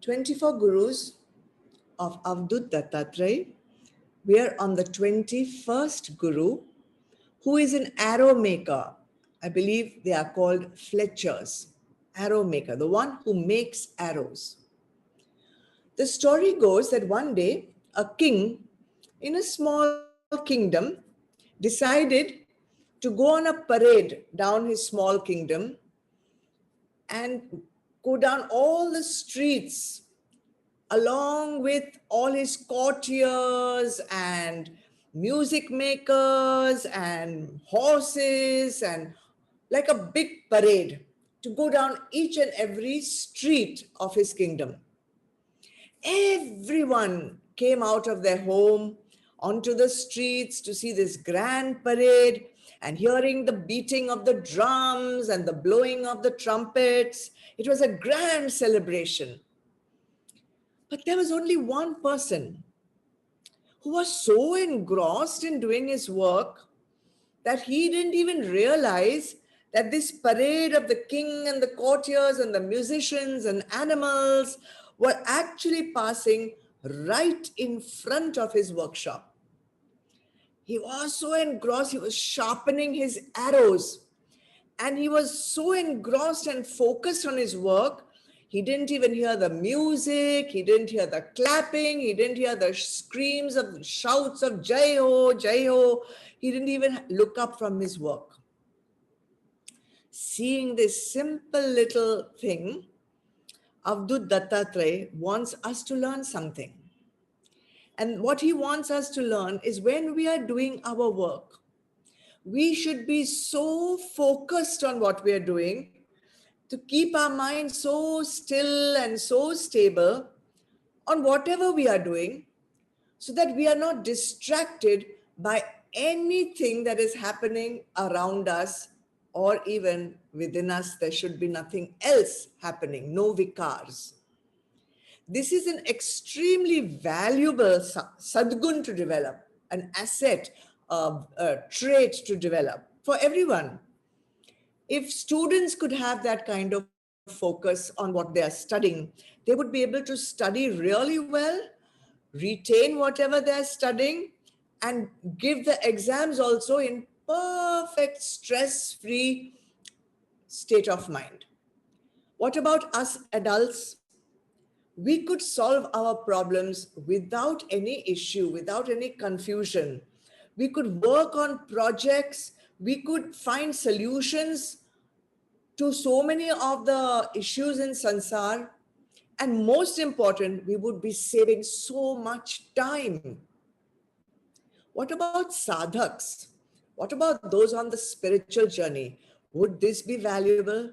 24 Gurus of Avadhoota Dattatraya. We are on the 21st Guru, who is an Arrowmaker. I believe they are called Fletchers. Arrowmaker, the one who makes arrows. The story goes that one day a king in a small kingdom decided to go on a parade down his small kingdom and go down all the streets along with all his courtiers and music makers and horses, and like a big parade to go down each and every street of his kingdom. Everyone came out of their home onto the streets to see this grand parade, and hearing the beating of the drums and the blowing of the trumpets. It was a grand celebration. But there was only one person who was so engrossed in doing his work that he didn't even realize that this parade of the king and the courtiers and the musicians and animals were actually passing right in front of his workshop. He was so engrossed, he was sharpening his arrows, and he was so engrossed and focused on his work, he didn't even hear the music, he didn't hear the clapping, he didn't hear the screams of shouts of Jai Ho, Jai Ho. He didn't even look up from his work. Seeing this simple little thing, Avadhoota Dattatraya wants us to learn something. And what he wants us to learn is when we are doing our work, we should be so focused on what we are doing to keep our mind so still and so stable on whatever we are doing, so that we are not distracted by anything that is happening around us, or even within us. There should be nothing else happening, no vikars. This is an extremely valuable sadgun to develop, an asset, a trait to develop for everyone. If students could have that kind of focus on what they are studying, they would be able to study really well, retain whatever they're studying, and give the exams also in perfect stress-free state of mind. What about us adults? We could solve our problems without any issue, without any confusion. We could work on projects, we could find solutions to so many of the issues in sansar, and most important, we would be saving so much time. What about sadhaks? What about those on the spiritual journey? Would this be valuable?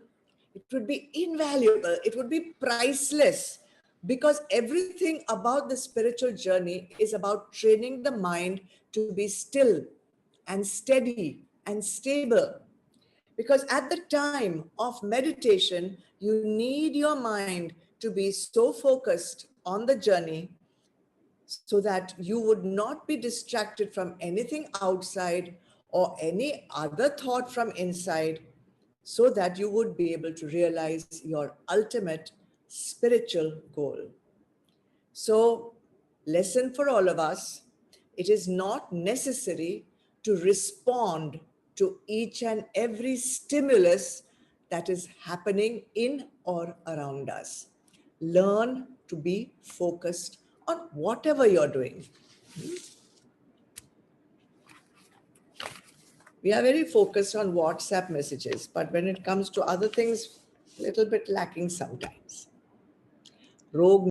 It would be invaluable. It would be priceless, because everything about the spiritual journey is about training the mind to be still and steady and stable. Because at the time of meditation, you need your mind to be so focused on the journey so that you would not be distracted from anything outside or any other thought from inside, so that you would be able to realize your ultimate spiritual goal. So, lesson for all of us, it is not necessary to respond to each and every stimulus that is happening in or around us. Learn to be focused on whatever you're doing. We are very focused on WhatsApp messages, but when it comes to other things, a little bit lacking sometimes. Rog